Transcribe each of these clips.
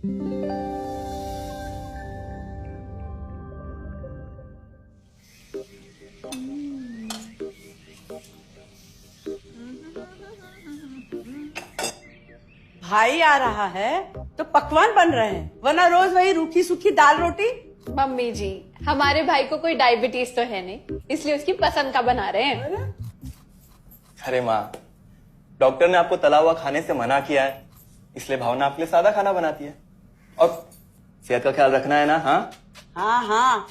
भाई आ रहा है तो पकवान बन रहे हैं, वरना रोज वही रूखी सूखी दाल रोटी। मम्मी जी, हमारे भाई को कोई डायबिटीज तो है नहीं, इसलिए उसकी पसंद का बना रहे हैं। अरे माँ, डॉक्टर ने आपको तला हुआ खाने से मना किया है, इसलिए भावना आपके लिए सादा खाना बनाती है। और सेहत का ख्याल रखना है ना? हाँ हाँ हाँ,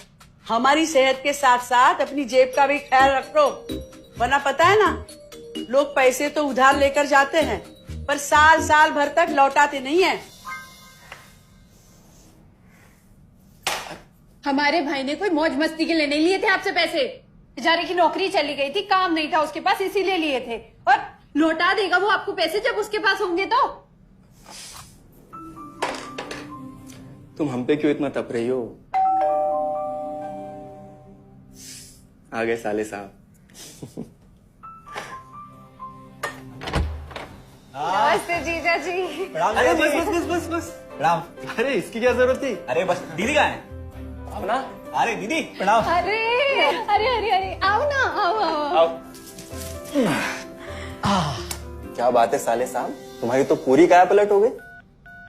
हमारी सेहत के साथ साथ अपनी जेब का भी ख्याल रखो, वरना पता है ना, लोग पैसे तो उधार लेकर जाते हैं पर साल साल भर तक लौटाते नहीं है। हमारे भाई ने कोई मौज मस्ती के लिए नहीं लिए थे आपसे पैसे। बेचारे की नौकरी चली गई थी, काम नहीं था उसके पास, इसीलिए लिए थे। और लौटा देगा वो आपको पैसे जब उसके पास होंगे तो। तुम हम पे क्यों इतना तप रही हो? आ गए साले साहब। नमस्ते जीजा जी। अरे बस प्रणाम। अरे इसकी क्या जरूरत थी? अरे बस दीदी कहाँ है? अपना अरे दीदी प्रणाम। अरे अरे अरे अरे आओ ना, आओ। क्या बात है साले साहब, तुम्हारी तो पूरी काया पलट हो गई।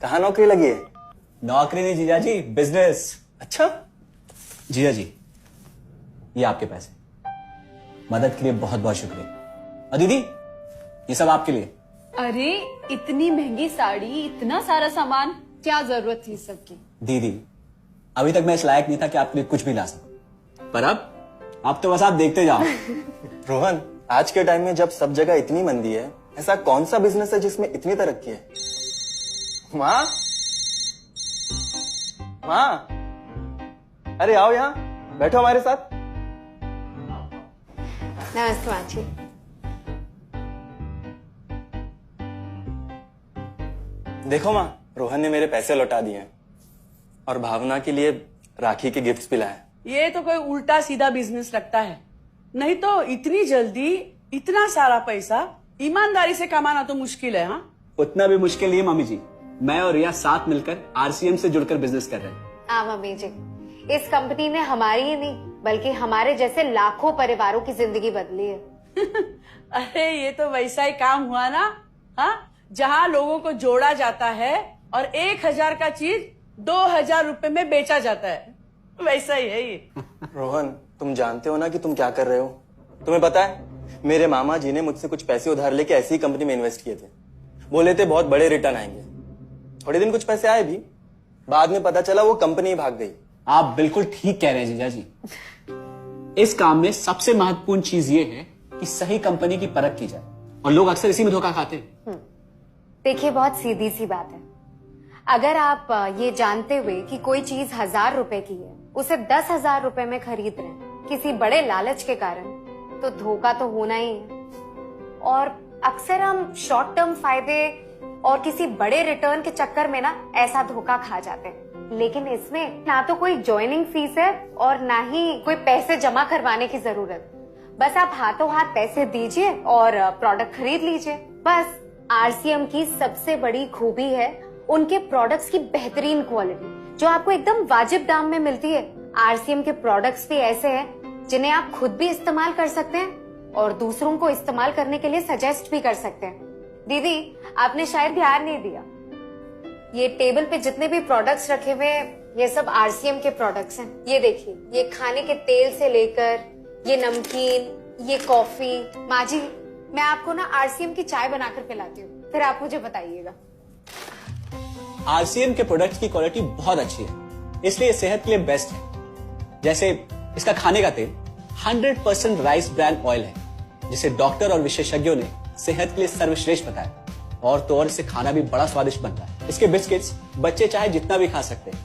कहाँ नौकरी लगी है? नौकरी नहीं जीजा जी, बिजनेस। अच्छा जीजा जी, ये आपके पैसे, मदद के लिए बहुत बहुत शुक्रिया। और दीदी, ये सब आपके लिए। अरे इतनी महंगी साड़ी, इतना सारा सामान, क्या जरूरत थी सबकी? दीदी, अभी तक मैं इस लायक नहीं था कि आपके लिए कुछ भी ला सकूं, पर अब तो बस आप देखते जाओ। रोहन, आज के टाइम में जब सब जगह इतनी मंदी है, ऐसा कौन सा बिजनेस है जिसमें इतनी तरक्की है? माँ, माँ, अरे आओ यहाँ बैठो हमारे साथ। नमस्ते माँ जी। देखो माँ, रोहन ने मेरे पैसे लौटा दिए हैं और भावना के लिए राखी के गिफ्ट्स भी लाए। ये तो कोई उल्टा सीधा बिजनेस लगता है, नहीं तो इतनी जल्दी इतना सारा पैसा ईमानदारी से कमाना तो मुश्किल है। हाँ, उतना भी मुश्किल नहीं है मम्मी जी, मैं और रिया साथ मिलकर आरसीएम से जुड़कर बिजनेस कर रहे हैं। हाँ मम्मी जी, इस कंपनी ने हमारी ही नहीं बल्कि हमारे जैसे लाखों परिवारों की जिंदगी बदली है। अरे ये तो वैसा ही काम हुआ ना, हाँ, जहाँ लोगों को जोड़ा जाता है और 1000 का चीज 2000 रुपए में बेचा जाता है, वैसा ही है ये। रोहन, तुम जानते हो ना कि तुम क्या कर रहे हो? तुम्हें पता है, मेरे मामा जी ने मुझसे कुछ पैसे उधार लेके ऐसी कंपनी में इन्वेस्ट किए थे। बोले थे बहुत बड़े रिटर्न आएंगे। थोड़े दिन कुछ पैसे आए भी, बाद में पता चला वो कंपनी ही भाग गई। आप बिल्कुल ठीक कह रहे हैं जीजा जी। इस काम में सबसे महत्वपूर्ण चीज ये है कि सही कंपनी की परख की जाए, और लोग अक्सर इसी में धोखा खाते हैं। देखिए, बहुत सीधी सी बात है। अगर आप ये जानते हुए कि कोई चीज 1000 रुपए की है, उसे 10,000 रुपए में खरीद रहे हैं किसी बड़े लालच के कारण, तो धोखा तो होना ही है। और अक्सर हम शॉर्ट टर्म फायदे और किसी बड़े रिटर्न के चक्कर में ना ऐसा धोखा खा जाते हैं। लेकिन इसमें ना तो कोई ज्वाइनिंग फीस है और ना ही कोई पैसे जमा करवाने की जरूरत। बस आप हाथों हाथ पैसे दीजिए और प्रोडक्ट खरीद लीजिए। बस आरसीएम की सबसे बड़ी खूबी है उनके प्रोडक्ट्स की बेहतरीन क्वालिटी, जो आपको एकदम वाजिब दाम में मिलती है। आरसीएम के प्रोडक्ट्स भी ऐसे हैं जिन्हें आप खुद भी इस्तेमाल कर सकते हैं और दूसरों को इस्तेमाल करने के लिए सजेस्ट भी कर सकते हैं। दीदी, आपने शायद ध्यान नहीं दिया, ये टेबल पे जितने भी प्रोडक्ट्स रखे हुए हैं, ये सब आरसीएम के प्रोडक्ट्स हैं। ये देखिए, ये खाने के तेल से लेकर ये नमकीन, ये कॉफी। माँ जी, मैं आपको ना आरसीएम की चाय बनाकर पिलाती हूँ, फिर आप मुझे बताइएगा। आरसीएम के प्रोडक्ट्स की क्वालिटी बहुत अच्छी है, इसलिए ये सेहत के लिए बेस्ट है। जैसे इसका खाने का तेल 100% राइस ब्रांड ऑयल है, जिसे डॉक्टर और विशेषज्ञों ने सेहत के लिए सर्वश्रेष्ठ बताया। और तो और इसे खाना भी बड़ा स्वादिष्ट बनता है। इसके बिस्किट्स बच्चे चाहे जितना भी खा सकते हैं,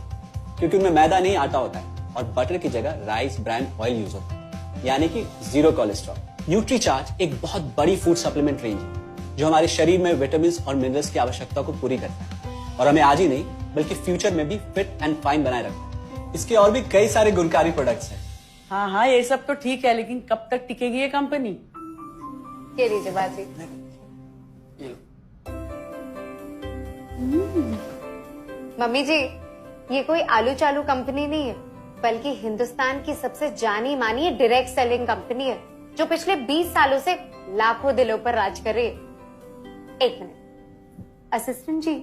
क्योंकि उनमें मैदा नहीं आटा होता है और बटर की जगह राइस ब्रांड ऑयल यूज होता है, यानी कि 0 कोलेस्ट्रॉल। न्यूट्रीचार्ज एक बहुत बड़ी फूड सप्लीमेंट रेंज है, जो हमारे शरीर में विटामिन और मिनरल्स की आवश्यकता को पूरी करता है और हमें आज ही नहीं बल्कि फ्यूचर में भी फिट एंड फाइन बनाए रखता है। इसके और भी कई सारे गुणकारी प्रोडक्ट्स हैं। हाँ हाँ, ये सब तो ठीक है, लेकिन कब तक टिकेगी ये कंपनी? ये लीजिए बाजी। मम्मी जी, ये कोई आलू चालू कंपनी नहीं है, बल्कि हिंदुस्तान की सबसे जानी मानी डायरेक्ट सेलिंग कंपनी है, जो पिछले 20 सालों से लाखों दिलों पर राज कर रही है। एक मिनट, असिस्टेंट जी,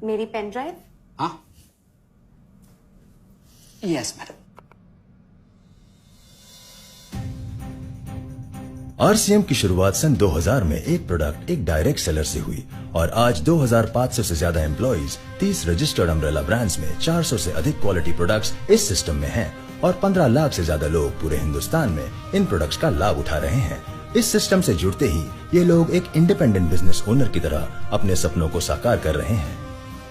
मेरी पेन ड्राइव। हाँ, यस मैडम। आरसीएम की शुरुआत सन 2000 में एक प्रोडक्ट एक डायरेक्ट सेलर से हुई और आज 2500 से ज्यादा एम्प्लॉइज, 30 रजिस्टर्ड अम्ब्रेला ब्रांड्स में 400 से अधिक क्वालिटी प्रोडक्ट्स इस सिस्टम में हैं और 15 लाख से ज्यादा लोग पूरे हिंदुस्तान में इन प्रोडक्ट्स का लाभ उठा रहे हैं। इस सिस्टम से जुड़ते ही ये लोग एक इंडिपेंडेंट बिजनेस ओनर की तरह अपने सपनों को साकार कर रहे हैं।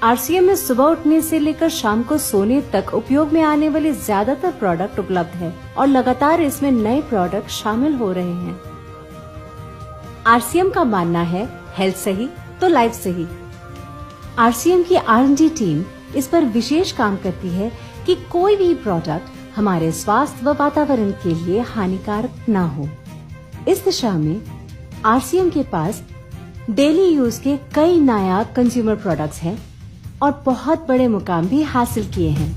आरसीएम में सुबह उठने से लेकर शाम को सोने तक उपयोग में आने वाले ज्यादातर प्रोडक्ट उपलब्ध है और लगातार इसमें नए प्रोडक्ट शामिल हो रहे हैं। आरसीएम का मानना है हेल्थ सही तो लाइफ सही। आरसीएम की R&D टीम इस पर विशेष काम करती है कि कोई भी प्रोडक्ट हमारे स्वास्थ्य व वातावरण के लिए हानिकारक न हो। इस दिशा में आरसीएम के पास डेली यूज के कई नायाब कंज्यूमर प्रोडक्ट्स हैं और बहुत बड़े मुकाम भी हासिल किए हैं।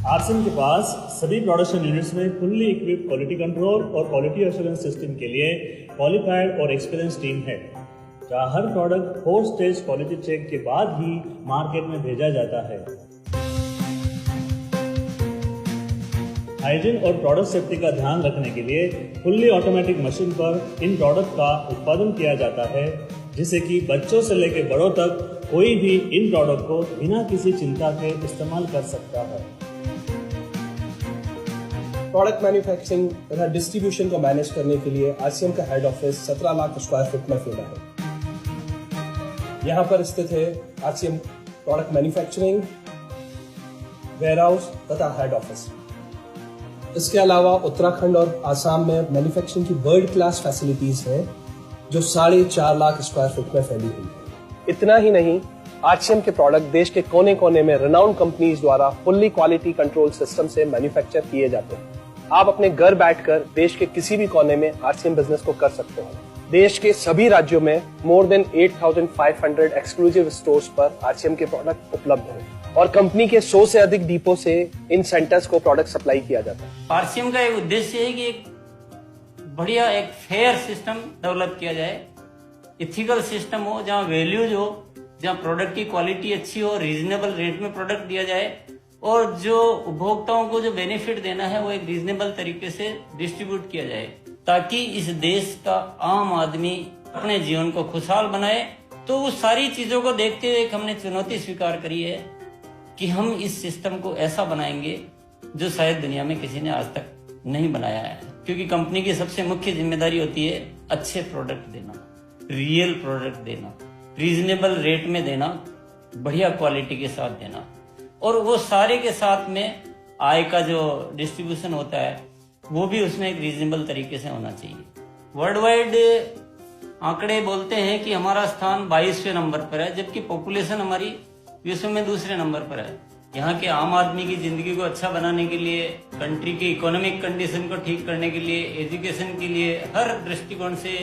आरसीएम के पास सभी प्रोडक्शन यूनिट्स में फुल्ली इक्विप्ड क्वालिटी कंट्रोल और क्वालिटी एश्योरेंस सिस्टम के लिए क्वालिफाइड और एक्सपीरियंस टीम है, जहां हर प्रोडक्ट 4 स्टेज क्वालिटी चेक के बाद ही मार्केट में भेजा जाता है। हाइजीन और प्रोडक्ट सेफ्टी का ध्यान रखने के लिए फुल्ली ऑटोमेटिक मशीन पर इन प्रोडक्ट का उत्पादन किया जाता है, जिससे कि बच्चों से लेकर बड़ों तक कोई भी इन प्रोडक्ट को बिना किसी चिंता के इस्तेमाल कर सकता है। प्रोडक्ट मैन्युफैक्चरिंग तथा डिस्ट्रीब्यूशन को मैनेज करने के लिए आरसीएम का head office 17 lakh square foot में फैला है। यहाँ पर स्थित है आरसीएम प्रोडक्ट मैन्युफैक्चरिंग, वेयरहाउस तथा हेड ऑफिस। इसके अलावा उत्तराखंड और आसाम में मैन्युफैक्चरिंग की वर्ल्ड क्लास फैसिलिटीज हैं, जो 4.5 लाख स्क्वायर फुट में फैली हुई है। इतना ही नहीं, आरसीएम के प्रोडक्ट देश के कोने कोने में रिनाउंड कंपनीज द्वारा फुल्ली क्वालिटी कंट्रोल सिस्टम से मैन्युफैक्चर किए जाते हैं। आप अपने घर बैठकर देश के किसी भी कोने में आरसीएम बिजनेस को कर सकते हैं। देश के सभी राज्यों में मोर देन 8,500 एक्सक्लूसिव स्टोर्स पर आरसीएम के प्रोडक्ट उपलब्ध हैं और कंपनी के 100 से अधिक डिपो से इन सेंटर्स को प्रोडक्ट सप्लाई किया जाता है। आरसीएम का एक उद्देश्य है कि एक बढ़िया एक फेयर सिस्टम डेवलप किया जाए, इथिकल सिस्टम हो, जहाँ वैल्यूज हो, जहाँ प्रोडक्ट की क्वालिटी अच्छी हो, रीजनेबल रेट में प्रोडक्ट दिया जाए और जो उपभोक्ताओं को जो बेनिफिट देना है वो एक रीजनेबल तरीके से डिस्ट्रीब्यूट किया जाए, ताकि इस देश का आम आदमी अपने जीवन को खुशहाल बनाए। तो उस सारी चीजों को देखते हुए हमने चुनौती स्वीकार करी है कि हम इस सिस्टम को ऐसा बनाएंगे जो शायद दुनिया में किसी ने आज तक नहीं बनाया है, क्योंकि कंपनी की सबसे मुख्य जिम्मेदारी होती है अच्छे प्रोडक्ट देना, रियल प्रोडक्ट देना, रीजनेबल रेट में देना, बढ़िया क्वालिटी के साथ देना, और वो सारे के साथ में आय का जो डिस्ट्रीब्यूशन होता है वो भी उसमें एक रीजनेबल तरीके से होना चाहिए। वर्ल्ड वाइड आंकड़े बोलते हैं कि हमारा स्थान 22वें नंबर पर है, जबकि पॉपुलेशन हमारी विश्व में दूसरे नंबर पर है। यहाँ के आम आदमी की जिंदगी को अच्छा बनाने के लिए, कंट्री की इकोनॉमिक कंडीशन को ठीक करने के लिए, एजुकेशन के लिए, हर दृष्टिकोण से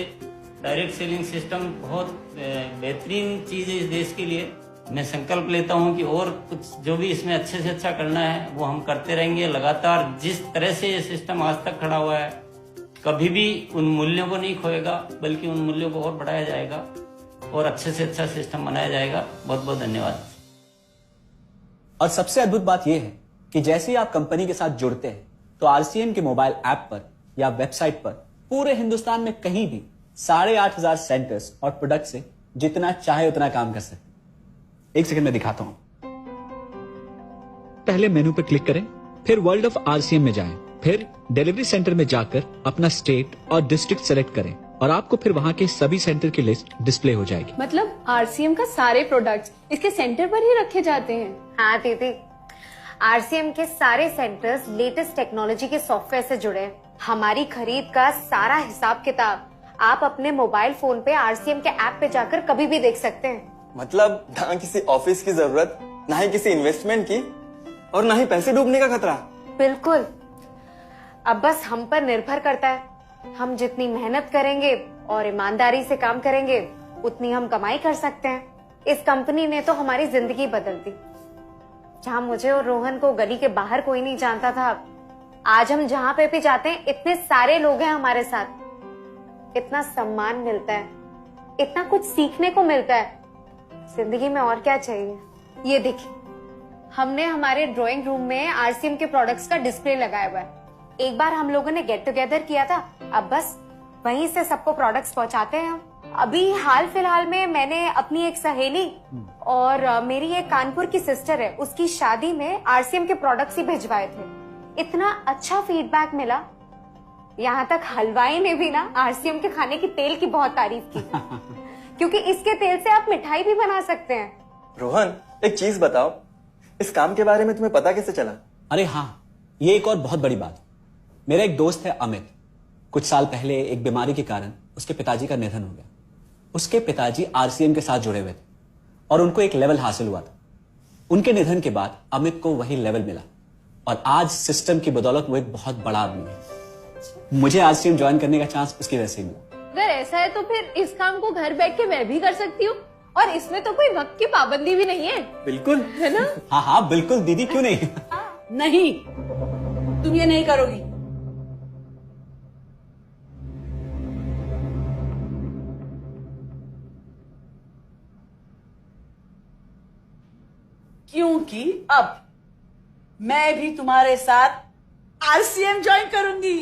डायरेक्ट सेलिंग सिस्टम बहुत बेहतरीन चीज है इस देश के लिए। मैं संकल्प लेता हूं कि और कुछ जो भी इसमें अच्छे से अच्छा करना है वो हम करते रहेंगे लगातार। जिस तरह से ये सिस्टम आज तक खड़ा हुआ है, कभी भी उन मूल्यों को नहीं खोएगा, बल्कि उन मूल्यों को और बढ़ाया जाएगा और अच्छे से अच्छा सिस्टम बनाया जाएगा। बहुत बहुत धन्यवाद। और सबसे अद्भुत बात यह है कि जैसे ही आप कंपनी के साथ जुड़ते हैं तो आरसीएम के मोबाइल ऐप पर या वेबसाइट पर पूरे हिंदुस्तान में कहीं भी 8,500 सेंटर्स और प्रोडक्ट से जितना चाहे उतना काम कर सकते हैं। एक सेकंड में दिखाता हूं। पहले मेनू पर क्लिक करें, फिर वर्ल्ड ऑफ आरसीएम में जाएं, फिर डिलीवरी सेंटर में जाकर अपना स्टेट और डिस्ट्रिक्ट सेलेक्ट करें और आपको फिर वहां के सभी सेंटर की लिस्ट डिस्प्ले हो जाएगी। मतलब आरसीएम का सारे प्रोडक्ट्स इसके सेंटर पर ही रखे जाते हैं? हाँ दीदी, आरसीएम के सारे सेंटर्स लेटेस्ट टेक्नोलॉजी के सॉफ्टवेयर से जुड़े हैं। हमारी खरीद का सारा हिसाब किताब आप अपने मोबाइल फोन पे आरसीएम के ऐप पे जाकर कभी भी देख सकते हैं। मतलब ना किसी ऑफिस की जरूरत, ना ही किसी इन्वेस्टमेंट की, और ना ही पैसे डूबने का खतरा। बिल्कुल। अब बस हम पर निर्भर करता है। हम जितनी मेहनत करेंगे और ईमानदारी से काम करेंगे, उतनी हम कमाई कर सकते हैं। इस कंपनी ने तो हमारी जिंदगी बदल दी। जहां मुझे और रोहन को गली के बाहर कोई नहीं जानता था, आज हम जहां पे भी जाते हैं इतने सारे लोग हैं हमारे साथ। इतना सम्मान मिलता है, इतना कुछ सीखने को मिलता है। जिंदगी में और क्या चाहिए। ये देखिए, हमने हमारे ड्राइंग रूम में आरसीएम के प्रोडक्ट्स का डिस्प्ले लगाया हुआ है। एक बार हम लोगों ने गेट टुगेदर किया था, अब बस वहीं से सबको प्रोडक्ट्स पहुंचाते हैं हम। अभी हाल फिलहाल में मैंने अपनी एक सहेली और मेरी एक कानपुर की सिस्टर है, उसकी शादी में आरसीएम के प्रोडक्ट्स ही भिजवाए थे। इतना अच्छा फीडबैक मिला, यहाँ तक हलवाई ने भी ना आरसीएम के खाने की तेल की बहुत तारीफ की क्योंकि इसके तेल से आप मिठाई भी बना सकते हैं। रोहन, एक चीज बताओ, इस काम के बारे में तुम्हें पता कैसे चला? अरे हाँ, ये एक और बहुत बड़ी बात। मेरा एक दोस्त है अमित, कुछ साल पहले एक बीमारी के कारण उसके पिताजी का निधन हो गया। उसके पिताजी आरसीएम के साथ जुड़े हुए थे और उनको एक लेवल हासिल हुआ था। उनके निधन के बाद अमित को वही लेवल मिला और आज सिस्टम की बदौलत वो एक बहुत बड़ा आदमी है। मुझे आरसीएम ज्वाइन करने का चांस उसकी वजह से मिला। अगर ऐसा है तो फिर इस काम को घर बैठ के मैं भी कर सकती हूँ और इसमें तो कोई वक्त की पाबंदी भी नहीं है। बिल्कुल, है ना? हाँ हाँ बिल्कुल दीदी, क्यों नहीं। नहीं, तुम ये नहीं करोगी। क्योंकि अब मैं भी तुम्हारे साथ आरसीएम ज्वाइन करूंगी।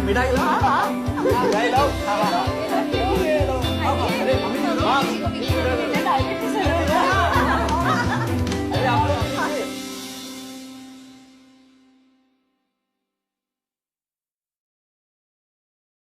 मिठाई लाओ।